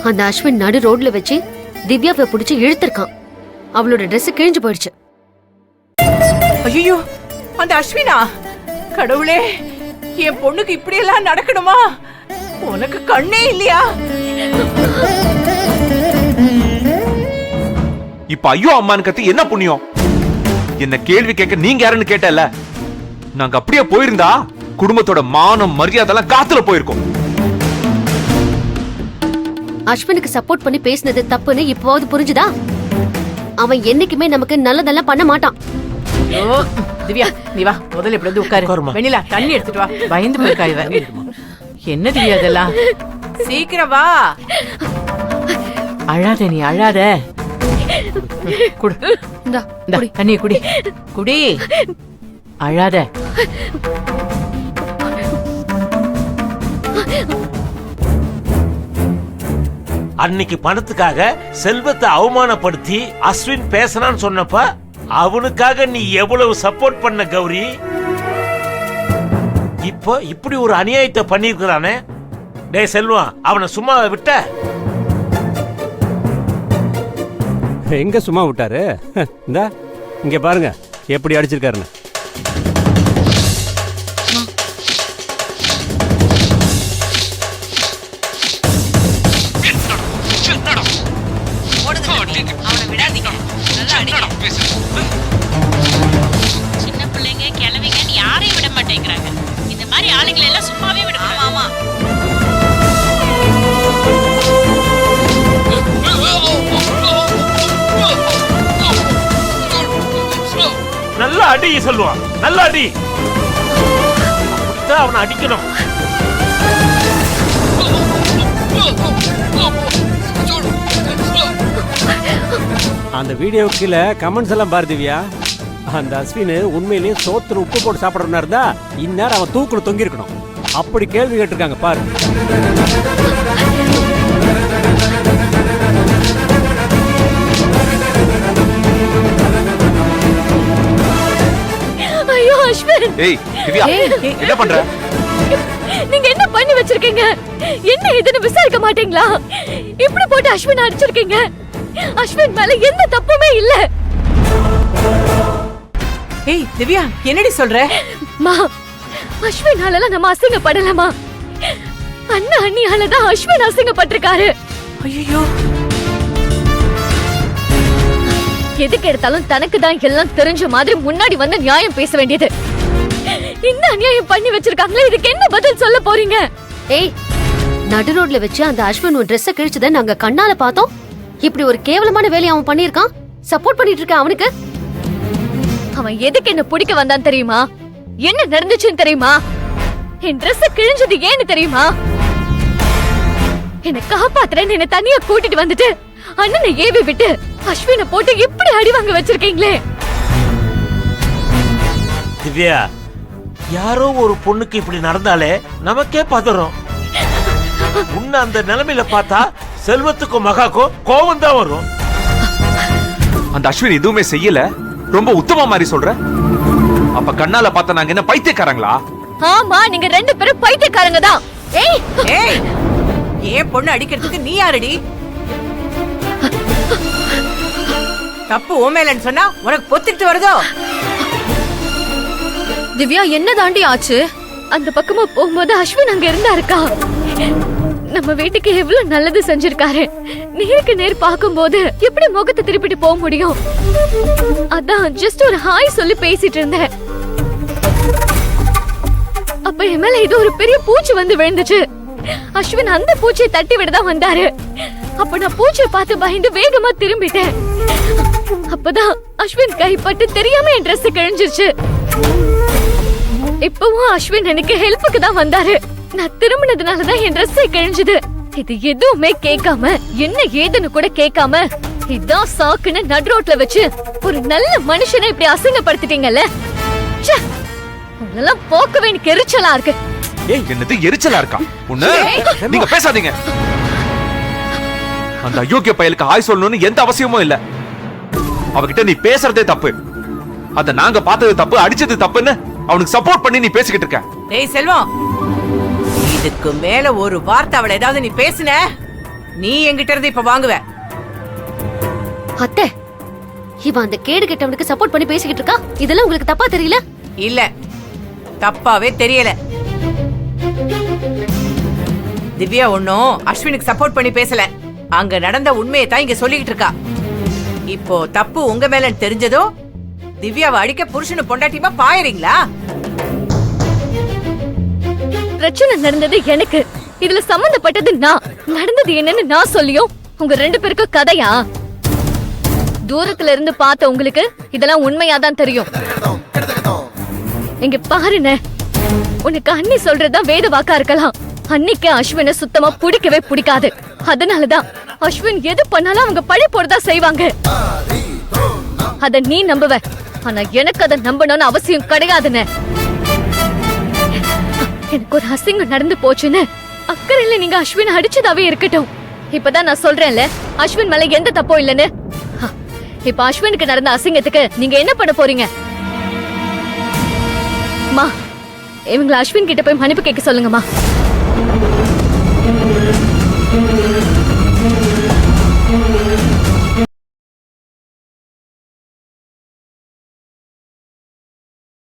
அந்த அஸ்வின் நடு ரோட்ல வச்சு திவ்யாவை பிடிச்சு இழுத்திருக்கான். அவளோட ட்ரெஸ் கிழிஞ்சு போயிடுச்சு. ஐயோ, அந்த அஸ்வினா! கடவுளே, என் பொண்ணுக்கு இப்படி எல்லாம் நடக்கணுமா? உனக்கு கண்ணே இல்லையா? இப்ப ஐயோ அம்மான்னு கத்தி என்ன புண்ணியம்? என்ன கேள்வி கேட்க நீங்க யாருன்னு கேட்டல. நாங்க அப்படியே போயிருந்தா குடும்பத்தோட மானம் மரியாதை எல்லாம் காத்துல போயிருக்கோம். அஸ்வினுக்கு சப்போர்ட் பண்ணி பேசினது தப்புன்னு இப்போது புரிஞ்சுதா? அவன் என்னைக்குமே நமக்கு நல்லதெல்லாம் பண்ண மாட்டான். திவ்யா, நீ வா, முதல்ல இப்படி வந்து உட்காரு. வெண்ணிலா, தண்ணி எடுத்துட்டு வா. பயந்து போயிருக்கா இவ. என்ன திவ்யா இதெல்லாம்? சீக்கிரம் வா. அழாத, நீ அழாத. குடு, இந்தா தண்ணிய குடி. குடி, அழாத. அன்னைக்கு பணத்துக்காக செல்வத்தை அவமானப்படுத்தி அஸ்வின் பேசனான்னு சொன்னப்ப அவனுக்காக நீ எவ்வளவு சப்போர்ட் பண்ண கௌரி. இப்போ இப்படி ஒரு அநியாயத்தை பண்ணிருக்கிறானே. டேய் செல்வம், அவனை சும்மா விட்ட? எங்க சும்மா விட்டாரு? இந்த இங்க பாருங்க எப்படி அடிச்சிருக்காருன்னு. சின்ன பிள்ளைங்க கிளவிங்கன்னு யாரையும் விட மாட்டேங்கிறாங்க. இந்த மாதிரி ஆளுங்களை எல்லாம் சும்மாவே விட. ஆமா, நல்லா அடி சொல்லுவான், நல்லா அடி. அவனை அடிக்கணும். அந்த வீடியோவுக்கு கீழே கமெண்ட்ஸ் எல்லாம் பாரு திவ்யா. அந்த அஸ்வின் உண்மையிலேயே சோத்துல உப்பு போட்டு சாப்பிடறா இருந்தா இந்நேரம் அவன் தூக்குல தொங்கி இருக்கணும். அப்படி கேள்வி கேட்டிருக்காங்க பாரு. ஐயோ அஸ்வின்! ஏய் திவ்யா, என்ன பண்ற? நீங்க என்ன பண்ணி வச்சிருக்கீங்க? என்ன இதுன்னு விசாரிக்க மாட்டீங்களா? இப்படி போட்டு அஸ்வின் அடிச்சிருக்கீங்க. அஸ்வின் மேல எந்த தப்புமே இல்ல. ஏய் திவ்யா, என்னடி சொல்ற? மா, அஸ்வினால நம்ம அசிங்கப்படலாமா? அண்ணா அண்ணியால தான் அஸ்வின் அசிங்கப்பட்டிருக்காரு. ஐயோ, எதுக்கு எடுத்தாலும் தனக்கு தான் எல்லாம் தெரிஞ்ச மாதிரி முன்னாடி வந்து நியாயம் பேச வேண்டியது. இந்த அநியாயம் பண்ணி வச்சிருக்காங்களே, இதுக்கு என்ன பதில் சொல்ல போறீங்க? ஏய், நடு ரோட்ல வச்சு அந்த அஸ்வின் ஒரு ட்ரெஸ் கிழிச்சத நாங்க கண்ணால பார்த்தோம். இப்படி ஒரு கேவலமான வேலையை அவன் பண்ணிருக்கான். சப்போர்ட் பண்ணிட்டு இருக்க அவனுக்கு. அவன் எதுக்கு என்ன பிடிக்க வந்தான் தெரியுமா? என்ன நடந்துச்சுன்னு தெரியுமா? என் ட்ரெஸ் கிழிஞ்சது ஏன்னு தெரியுமா? என்ன காப்பாத்துறேன்னு என்ன தனியா கூட்டிட்டு வந்துட்டு அண்ணனை ஏவி விட்டு அஸ்வினை போட்டு இப்படி அடி வாங்க வச்சிருக்கீங்களே. திவ்யா, யாரோ ஒரு பொண்ணுக்கு இப்படி நடந்தாலே நமக்கே பதறும். உன்னை அந்த நிலைமையில பார்த்தா செல்வத்துக்கும் மகாக்கும் கோபம் தான் வரும். அந்த அஸ்வின் எதுவுமே செய்யல, ரொம்ப உத்தம மாதிரி சொல்ற. அப்ப கண்ணால பார்த்த நாங்க என்ன பைத்தியக்காரங்களா? ஆமா, நீங்க ரெண்டு பேரும் பைத்தியக்காரங்க தான். ஏய் ஏய், ஏன் பொண்ணு அடிக்கிறதுக்கு நீ யாரடி? தப்பு ஓமேலன்னு சொன்னா உனக்கு பொத்திட்டு வருதோ? திவ்யா, என்ன தாண்டி ஆச்சு? அந்த பக்கமா போகும்போது அஸ்வின் அங்க இருந்தாருக்கா? நம்ம வீட்டுக்கு எவ்வளவு நல்லது செஞ்சிருக்காரு. நேருக்கு நேர் பாக்கும்போது எப்படி முகத்தை திருப்பிட்டு போக முடியும்? அதான் ஜஸ்ட் ஒரு ஹாய் சொல்லி பேசிட்டு இருந்தேன். அப்ப என் மேல இது ஒரு பெரிய பூச்சி வந்து விழுந்துச்சு. அஸ்வின் அந்த பூச்சியை தட்டி விடதான் வந்தாரு. அப்ப நான் பூச்சியை பார்த்து பயந்து வேகமா திரும்பிட்டேன். அப்பதான் அஸ்வின் கைப்பட்டு தெரியாம என் ட்ரெஸ் கிழிஞ்சிருச்சு. இப்பவும் அஸ்வின் எனக்கு ஹெல்ப்புக்கு தான் வந்தாரு. நான் திரும்பினதுனாலதான் என் ட்ரெஸ் கிழிஞ்சது. இது எதுவுமே கேட்காம, என்ன ஏதுன்னு கூட கேட்காம, இதான் சாக்குன்னு நடு ரோட்ல வச்சு ஒரு நல்ல மனுஷனை இப்படி அசிங்கப்படுத்திட்டீங்கல்ல. உங்களெல்லாம் போக்கவே எனக்கு எரிச்சலா இருக்கு. ஏய், என்னது எரிச்சலா இருக்கா? உன்ன நீங்க பேசாதீங்க. அந்த அயோக்கிய பயலுக்கு ஆய் சொல்லணும்னு எந்த அவசியமும் இல்ல. அவகிட்ட நீ பேசுறதே தப்பு. அத நாங்க பார்த்தது தப்பு, அடிச்சது தப்புன்னு அவனுக்கு சப்போர்ட் பண்ணி நீ பேசிக்கிட்டு இருக்க. டேய் செல்வம், இதுக்கு மேல ஒரு வார்த்தை அவளை ஏதாவது நீ பேசின, நீ என்கிட்ட இருந்து இப்ப வாங்குவ. அத்தை, இவன் அந்த கேடு கெட்டவனுக்கு சப்போர்ட் பண்ணி பேசிக்கிட்டு இருக்கா. இதெல்லாம் உங்களுக்கு தப்பா தெரியல? இல்ல, தப்பாவே தெரியல. திவ்யா ஒன்னும் அஸ்வினுக்கு சப்போர்ட் பண்ணி பேசல. அங்க நடந்த உண்மையை தான் இங்க சொல்லிக்கிட்டு இருக்கா. இப்போ தப்பு உங்க மேல தெரிஞ்சதோ திவ்யாவை அடிக்க புருஷனு பொண்டாட்டிமா பாயறீங்களா? பிரச்சனை நடந்தது எனக்கு, இதுல சம்பந்தப்பட்டது நான். நடந்தது என்னன்னு நான் சொல்லியும் உங்க 2 பேருக்கும் கதையா? தூரத்துல இருந்து பார்த்த உங்களுக்கு இதெல்லாம் உண்மையாதான் தெரியும். இங்க பாருங்க, உனக்கு அண்ணி சொல்றதுதான் வேத வாக்கா இருக்கலாம். அன்னிக்கு அஸ்வினை சுத்தமா பிடிக்கவே பிடிக்காது. அதனாலதான் அஸ்வின் எது பண்ணாலும் அவங்க பழி போடதான் செய்வாங்க. அத நீ நம்புவ, ஆனா எனக்கு அதை நம்பணும்னு அவசியம் கிடையாதுன்னு. எனக்கு ஒரு அசிங்கம் நடந்து போச்சுன்னு அக்கறையில நீங்க அஸ்வின் அடிச்சதாவே இருக்கட்டும். இப்பதான் நான் சொல்றேன்ல, அஸ்வின் மேல எந்த தப்போ இல்லன்னு. இப்ப அஸ்வினுக்கு நடந்த அசிங்கத்துக்கு நீங்க என்ன பண்ண போறீங்க? மா, இவங்களை அஸ்வின் கிட்ட போய் மன்னிப்பு கேட்க சொல்லுங்கம்மா.